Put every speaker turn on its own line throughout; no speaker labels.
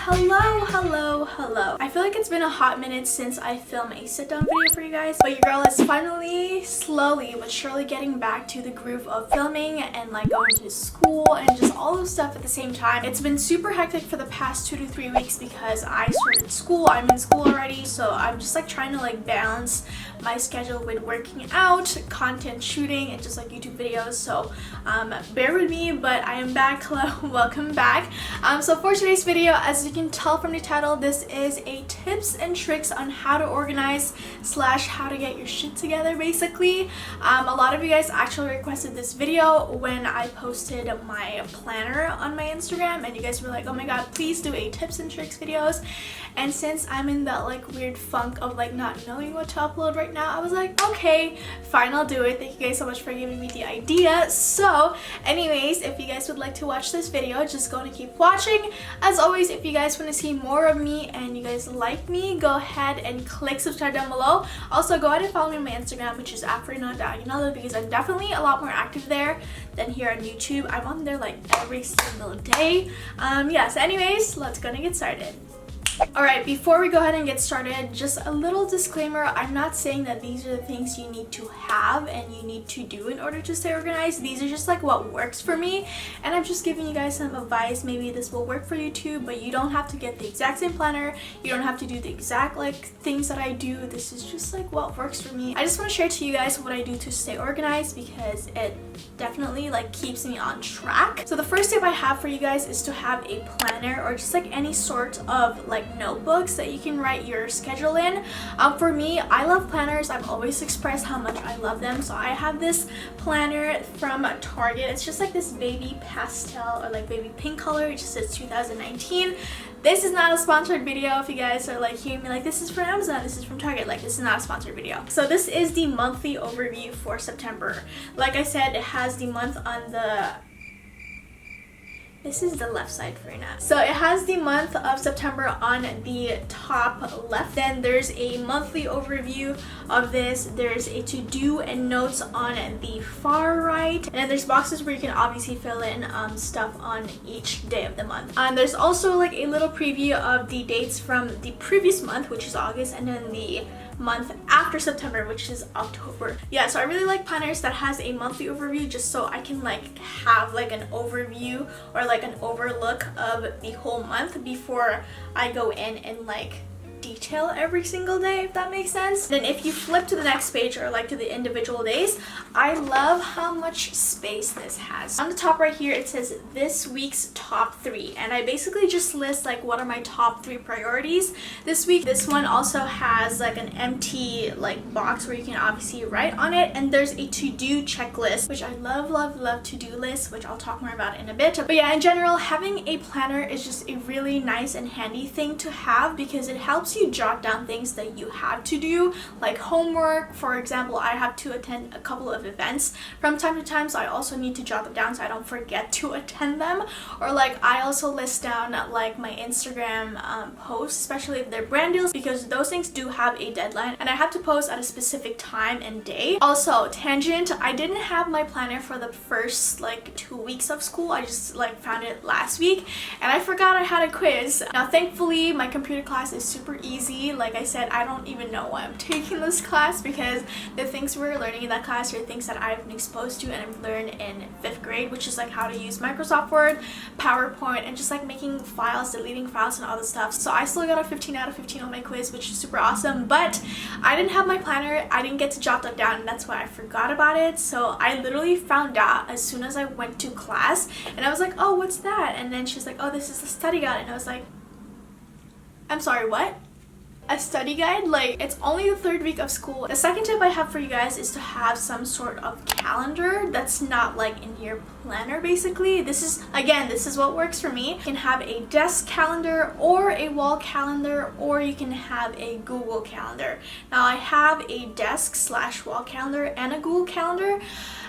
Hello. I feel like it's been a hot minute since I filmed a sit-down video for you guys, but your girl is finally, slowly but surely getting back to the groove of filming and like going to school and just all those stuff at the same time. It's been super hectic for the past 2 to 3 weeks because I started school. I'm in school already, so I'm just like trying to like balance my schedule with working out, content shooting, and just like YouTube videos. So bear with me, but I am back. Hello, welcome back. So for today's video, as you can tell from the title, this is a tips and tricks on how to organize / how to get your shit together basically. A lot of you guys actually requested this video when I posted my planner on my Instagram, and you guys were like, oh my god, please do a tips and tricks videos. And since I'm in that like weird funk of like not knowing what to upload right now, I was like, okay, fine, I'll do it. Thank you guys so much for giving me the idea. So anyways, if you guys would like to watch this video, just go and keep watching. As always, if you guys want to see more of me and you guys like me, go ahead and click subscribe down below. Also, go ahead and follow me on my Instagram, which is @FILIPINA, because I'm definitely a lot more active there than here on YouTube. I'm on there like every single day. Yeah, so anyways, let's go and get started. Alright, before we go ahead and get started, just a little disclaimer. I'm not saying that these are the things you need to have and you need to do in order to stay organized. These are just like what works for me, and I'm just giving you guys some advice. Maybe this will work for you too, but you don't have to get the exact same planner. You don't have to do the exact like things that I do. This is just like what works for me. I just want to share to you guys what I do to stay organized because it definitely like keeps me on track. So the first tip I have for you guys is to have a planner or just like any sort of like notebooks that you can write your schedule in. For me, I love planners. I've always expressed how much I love them. So I have this planner from Target. It's just like this baby pastel or like baby pink color. It just says 2019. This is not a sponsored video. If you guys are like hearing me like, this is from Amazon, this is from Target, like this is not a sponsored video. So this is the monthly overview for September. Like I said, it has the month on the... This is the left side for now. So it has the month of September on the top left. Then there's a monthly overview of this. There's a to-do and notes on the far right. And then there's boxes where you can obviously fill in stuff on each day of the month. And there's also like a little preview of the dates from the previous month, which is August, and then the month after September, which is October. Yeah, so I really like planners that has a monthly overview just so I can like have like an overview or like an overlook of the whole month before I go in and like detail every single day, if that makes sense. Then if you flip to the next page or like to the individual days, I love how much space this has. On the top right here, it says this week's top 3, and I basically just list like what are my top 3 priorities this week. This one also has like an empty like box where you can obviously write on it, and there's a to-do checklist, which I love to-do lists, which I'll talk more about in a bit. But yeah, in general, having a planner is just a really nice and handy thing to have because it helps you jot down things that you have to do, like homework. For example, I have to attend a couple of events from time to time, so I also need to jot them down so I don't forget to attend them. Or like I also list down like my Instagram posts, especially if they're brand deals, because those things do have a deadline and I have to post at a specific time and day. Also, tangent, I didn't have my planner for the first like 2 weeks of school. I just like found it last week and I forgot I had a quiz. Now thankfully my computer class is super easy. Like I said, I don't even know why I'm taking this class because the things we're learning in that class are things that I've been exposed to and I've learned in 5th grade, which is like how to use Microsoft Word, PowerPoint, and just like making files, deleting files, and all this stuff. So I still got a 15 out of 15 on my quiz, which is super awesome, but I didn't have my planner. I didn't get to jot that down, and that's why I forgot about it. So I literally found out as soon as I went to class, and I was like, oh, what's that? And then she's like, oh, this is the study guide, and I was like, I'm sorry, what? A study guide? Like, it's only the 3rd week of school. The second tip I have for you guys is to have some sort of calendar that's not like in your planner basically. This is what works for me. You can have a desk calendar or a wall calendar, or you can have a Google calendar. Now I have a desk / wall calendar and a Google calendar.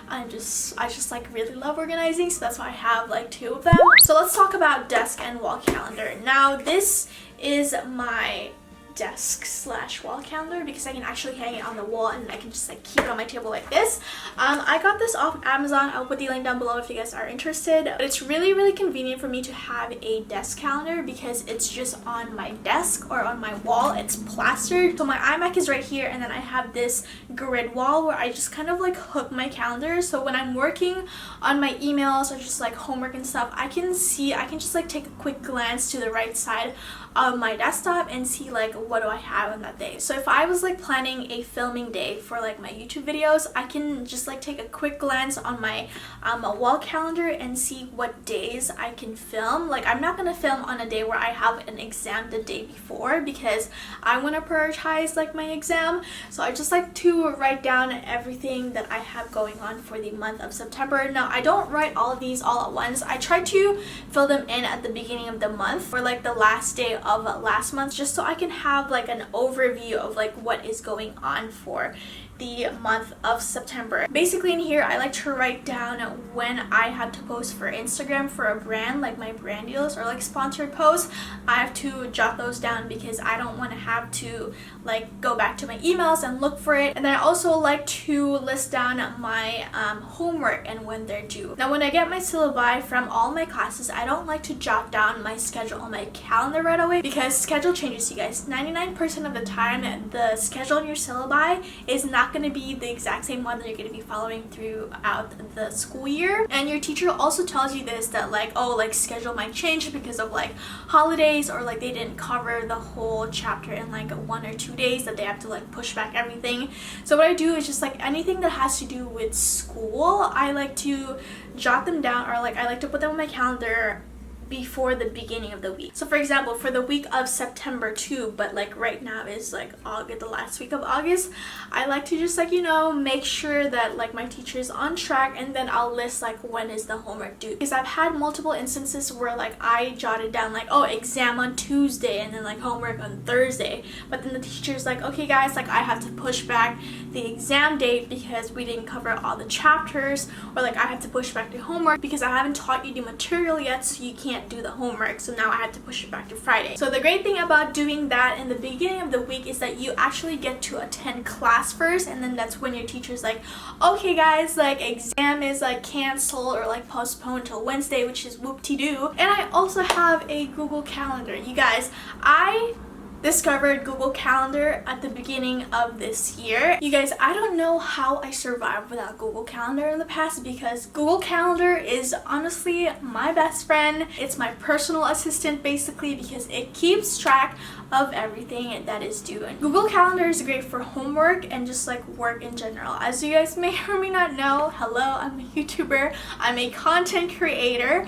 I just like really love organizing, so that's why I have like 2 of them. So let's talk about desk and wall calendar. Now this is my desk slash wall calendar because I can actually hang it on the wall and I can just like keep it on my table like this. I got this off Amazon. I'll put the link down below if you guys are interested. But it's really convenient for me to have a desk calendar because it's just on my desk or on my wall. It's plastered. So my iMac is right here, and then I have this grid wall where I just kind of like hook my calendar. So when I'm working on my emails or just like homework and stuff, I can just like take a quick glance to the right side of my desktop and see like what do I have on that day. So if I was like planning a filming day for like my YouTube videos, I can just like take a quick glance on my wall calendar and see what days I can film. Like I'm not gonna film on a day where I have an exam the day before because I want to prioritize like my exam. So I just like to write down everything that I have going on for the month of September. Now I don't write all of these all at once. I try to fill them in at the beginning of the month or like the last day of last month, just so I can have like an overview of like what is going on for the month of September. Basically in here I like to write down when I have to post for Instagram for a brand, like my brand deals or like sponsored posts. I have to jot those down because I don't want to have to like go back to my emails and look for it. And then I also like to list down my homework and when they're due. Now when I get my syllabi from all my classes, I don't like to jot down my schedule on my calendar right away because schedule changes, you guys. 99% of the time the schedule on your syllabi is not going to be the exact same one that you're going to be following throughout the school year. And your teacher also tells you this, that like, oh, like schedule might change because of like holidays, or like they didn't cover the whole chapter in like 1 or 2 days, that they have to like push back everything. So what I do is just like anything that has to do with school, I like to jot them down, or like I like to put them on my calendar before the beginning of the week. So for example, for the week of September 2, but like right now is like August, the last week of August, I like to just like, you know, make sure that like my teacher is on track, and then I'll list like when is the homework due. Because I've had multiple instances where like I jotted down like, oh, exam on Tuesday and then like homework on Thursday, but then the teacher's like, okay guys, like I have to push back the exam date because we didn't cover all the chapters, or like I have to push back the homework because I haven't taught you the material yet, so you can't do the homework, so now I have to push it back to Friday. So the great thing about doing that in the beginning of the week is that you actually get to attend class first, and then that's when your teacher's like, okay guys, like exam is like canceled or like postponed till Wednesday, which is whoop-de-doo. And I also have a Google Calendar. You guys, I discovered Google Calendar at the beginning of this year. You guys, I don't know how I survived without Google Calendar in the past, because Google Calendar is honestly my best friend. It's my personal assistant basically, because it keeps track of everything that is due. And Google Calendar is great for homework and just like work in general. As you guys may or may not know, hello, I'm a YouTuber, I'm a content creator,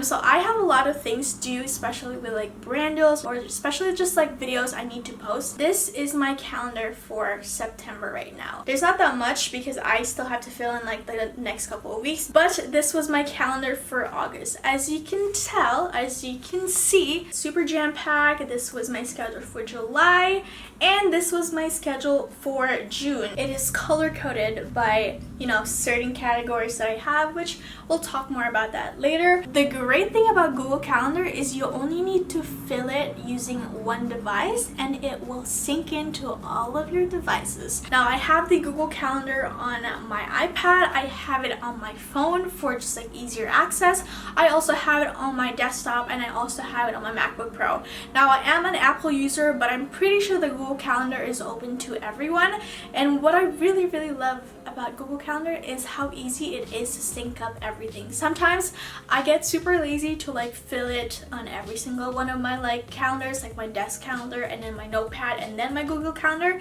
so I have a lot of things due, especially with like brand deals, or especially just like videos I need to post. This is my calendar for September right now. There's not that much because I still have to fill in like the next couple of weeks, but this was my calendar for August. As you can tell, as you can see, super jam-packed. This was my schedule for July, and this was my schedule for June. It is color-coded by, you know, certain categories that I have, which we'll talk more about that later. The great thing about Google Calendar is you only need to fill it using one device, and it will sync into all of your devices. Now I have the Google Calendar on my iPad, I have it on my phone for just like easier access. I also have it on my desktop, and I also have it on my MacBook Pro. Now I am an Apple user, but I'm pretty sure the Google Calendar is open to everyone. And what I really love about Google Calendar is how easy it is to sync up everything. Sometimes I get super lazy to like fill it on every single one of my like calendars, like my desk calendar and then my notepad and then my Google Calendar.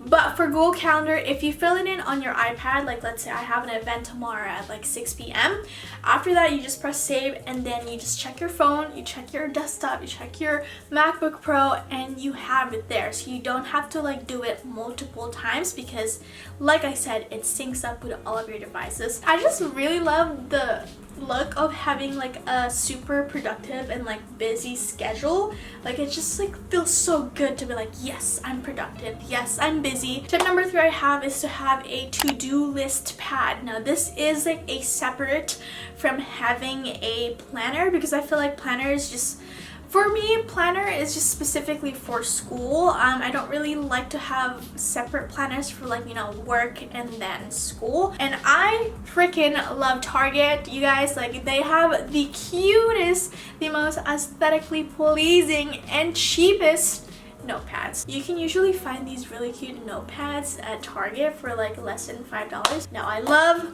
But for Google Calendar, if you fill it in on your iPad, like let's say I have an event tomorrow at like 6 p.m. After that, you just press save, and then you just check your phone, you check your desktop, you check your MacBook Pro, and you have it there. So you don't have to like do it multiple times, because like I said, it syncs up with all of your devices. I just really love the look of having like a super productive and like busy schedule. Like it just like feels so good to be like, yes, I'm productive, yes, I'm busy. Tip number 3 I have is to have a to-do list pad. Now this is like a separate from having a planner, because I feel like planners just, For me, planner is just specifically for school. I don't really like to have separate planners for like, you know, work and then school. And I freaking love Target, you guys. Like, they have the cutest, the most aesthetically pleasing and cheapest notepads. You can usually find these really cute notepads at Target for like less than $5. Now I love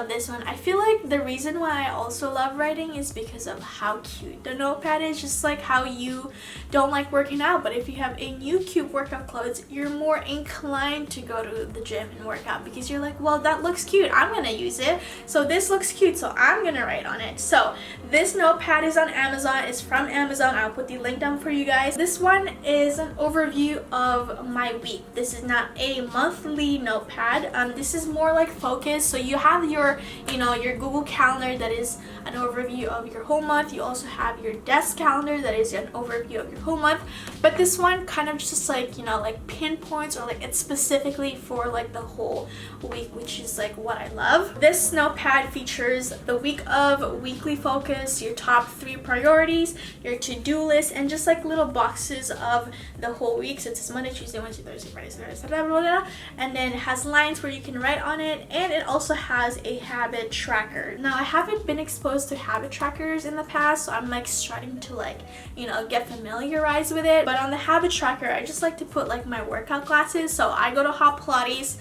this one. I feel like the reason why I also love writing is because of how cute the notepad is. Just like how you don't like working out, but if you have a new cute workout clothes, you're more inclined to go to the gym and work out because you're like, well, that looks cute, I'm gonna use it. So this looks cute, so I'm gonna write on it. So this notepad is on Amazon. It's from Amazon. I'll put the link down for you guys. This one is an overview of my week. This is not a monthly notepad. This is more like focused. So you have your, you know, your Google Calendar that is an overview of your whole month. You also have your desk calendar that is an overview of your whole month. But this one kind of just like, you know, like pinpoints, or like it's specifically for like the whole week, which is like what I love. This notepad features the week of weekly focus, your top 3 priorities, your to-do list, and just like little boxes of the whole week. So it's Monday, Tuesday, Wednesday, Thursday, Friday, Saturday, blah, blah, blah. And then it has lines where you can write on it, and it also has a habit tracker. Now I haven't been exposed to habit trackers in the past, so I'm like starting to like, you know, get familiarized with it. But on the habit tracker, I just like to put like my workout classes. So I go to Hot Pilates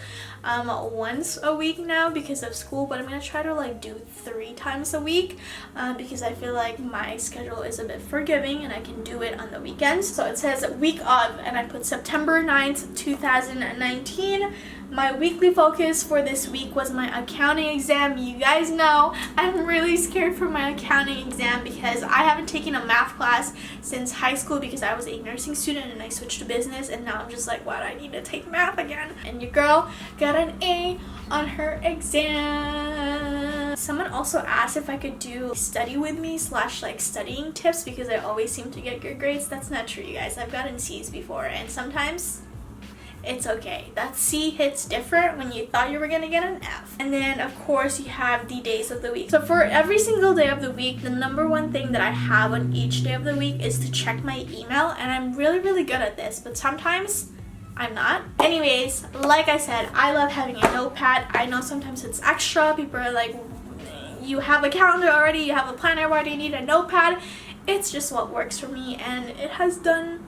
once a week now because of school, but I'm gonna try to like do 3 times a week because I feel like my schedule is a bit forgiving and I can do it on the weekends. So it says week of, and I put September 9th, 2019. My weekly focus for this week was my accounting exam. You guys know I'm really scared for my accounting exam because I haven't taken a math class since high school because I was a nursing student and I switched to business, and now I'm just like, what, I need to take math again. And your girl got an A on her exam. Someone also asked if I could do study with me / like studying tips because I always seem to get good grades. That's not true, you guys. I've gotten C's before, and sometimes it's okay. That C hits different when you thought you were gonna get an F. And then of course you have the days of the week. So for every single day of the week, the number one thing that I have on each day of the week is to check my email, and I'm really good at this, but sometimes I'm not. Anyways, like I said, I love having a notepad. I know sometimes it's extra. People are like, you have a calendar already, you have a planner, why do you need a notepad? It's just what works for me, and it has done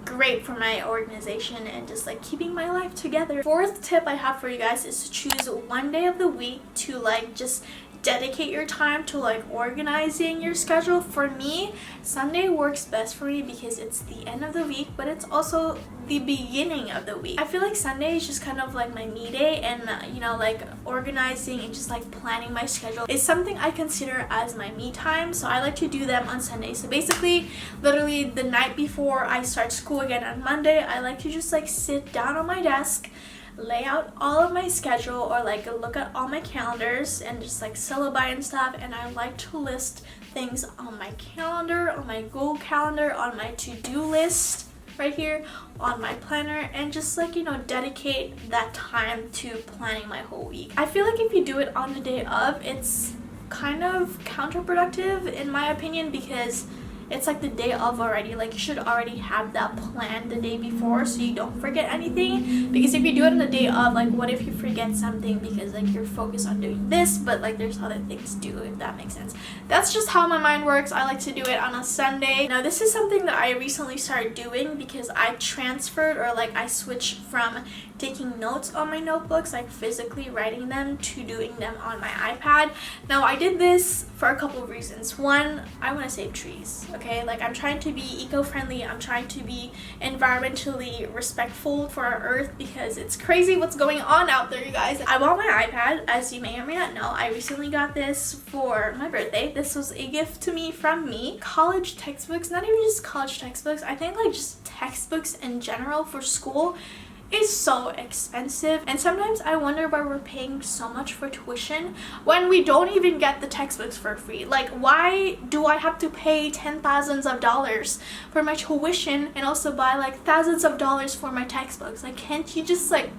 great for my organization and just like keeping my life together. 4th tip I have for you guys is to choose one day of the week to like just dedicate your time to like organizing your schedule. For me, Sunday works best for me because it's the end of the week, but it's also the beginning of the week. I feel like Sunday is just kind of like my me day, and you know, like organizing and just like planning my schedule is something I consider as my me time. So I like to do them on Sunday. So basically, literally the night before I start school again on Monday, I like to just like sit down on my desk, lay out all of my schedule, or like look at all my calendars and just like syllabi and stuff, and I like to list things on my calendar, on my Google Calendar, on my to-do list right here, on my planner, and just like, you know, dedicate that time to planning my whole week. I feel like if you do it on the day of, it's kind of counterproductive in my opinion because it's like the day of already. Like, you should already have that planned the day before so you don't forget anything. Because if you do it on the day of, like, what if you forget something because like you're focused on doing this, but like there's other things to do, if that makes sense. That's just how my mind works. I like to do it on a Sunday. Now this is something that I recently started doing because I transferred, or like I switched from taking notes on my notebooks, like physically writing them, to doing them on my iPad. Now I did this for a couple of reasons. One, I want to save trees, okay? Like, I'm trying to be eco-friendly, I'm trying to be environmentally respectful for our earth because it's crazy what's going on out there, you guys. I bought my iPad, as you may or may not know. I recently got this for my birthday. This was a gift to me from me. College textbooks, not even just college textbooks, I think like just textbooks in general for school is so expensive, and sometimes I wonder why we're paying so much for tuition when we don't even get the textbooks for free. Like, why do I have to pay $10,000s of dollars for my tuition and also buy like thousands of dollars for my textbooks? Like, can't you just like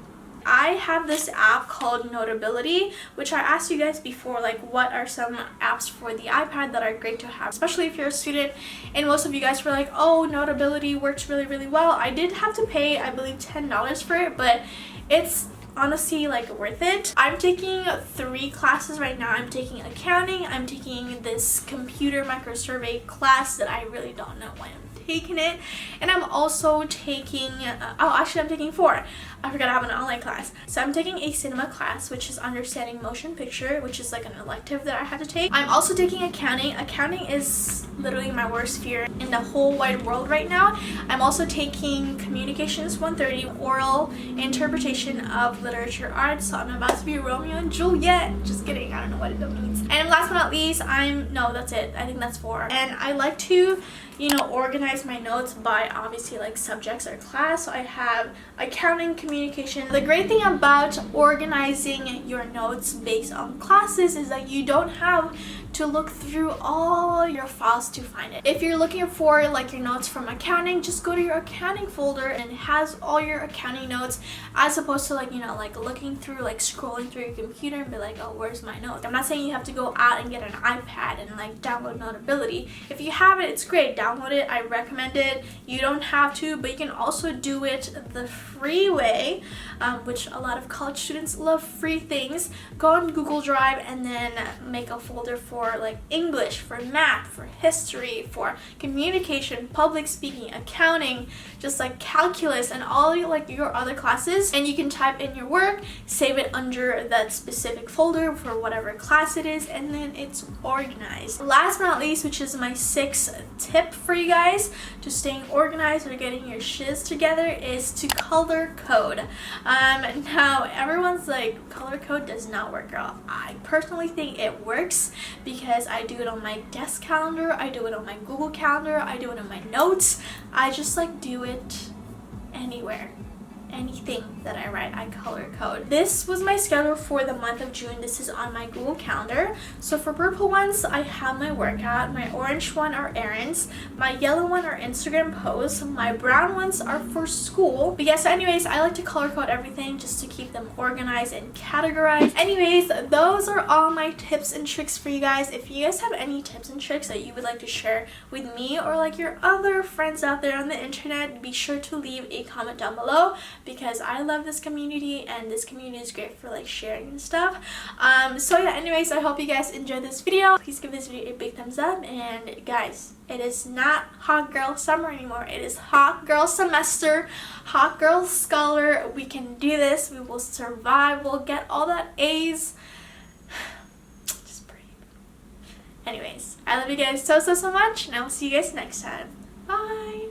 I have this app called Notability, which I asked you guys before, like what are some apps for the iPad that are great to have, especially if you're a student. And most of you guys were like, oh, Notability works really, really well. I did have to pay, I believe, $10 for it, but it's honestly like worth it. I'm taking 3 classes right now. I'm taking accounting, I'm taking this computer microsurvey class that I really don't know why I'm taking it, and I'm also taking I'm taking 4. I forgot I have an online class. So I'm taking a cinema class, which is understanding motion picture, which is like an elective that I had to take. I'm also taking accounting. Accounting is literally my worst fear in the whole wide world right now. I'm also taking communications 130, oral interpretation of literature arts. So I'm about to be Romeo and Juliet. Just kidding, I don't know what it means. And last but not least, that's it. I think that's 4. And I like to, you know, organize my notes by obviously like subjects or class. So I have accounting, communication. The great thing about organizing your notes based on classes is that you don't have to look through all your files to find it. If you're looking for like your notes from accounting, just go to your accounting folder and it has all your accounting notes, as opposed to like, you know, like looking through, like scrolling through your computer and be like, oh, where's my notes? I'm not saying you have to go out and get an iPad and like download Notability. If you have it, it's great, download it, I recommend it. You don't have to, but you can also do it the free way, which a lot of college students love free things. Go on Google Drive and then make a folder for like English, for math, for history, for communication, public speaking, accounting, just like calculus and all like your other classes, and you can type in your work, save it under that specific folder for whatever class it is, and then it's organized. Last but not least, which is my 6th tip for you guys to staying organized or getting your shiz together, is to color code. Now everyone's like, color code does not work, girl. I personally think it works because I do it on my desk calendar, I do it on my Google Calendar, I do it on my notes. I just like do it anywhere. Anything that I write, I color code. This was my schedule for the month of June. This is on my Google Calendar. So for purple ones, I have my workout. My orange one are errands. My yellow one are Instagram posts. My brown ones are for school. But yes, anyways, I like to color code everything just to keep them organized and categorized. Anyways, those are all my tips and tricks for you guys. If you guys have any tips and tricks that you would like to share with me or like your other friends out there on the internet, be sure to leave a comment down below, because I love this community and this community is great for like sharing and stuff. So yeah, anyways, I hope you guys enjoyed this video. Please give this video a big thumbs up, and guys, it is not hot girl summer anymore. It is hot girl semester, hot girl scholar. We can do this. We will survive. We'll get all that A's. Just breathe. Anyways, I love you guys so much, and I will see you guys next time. Bye.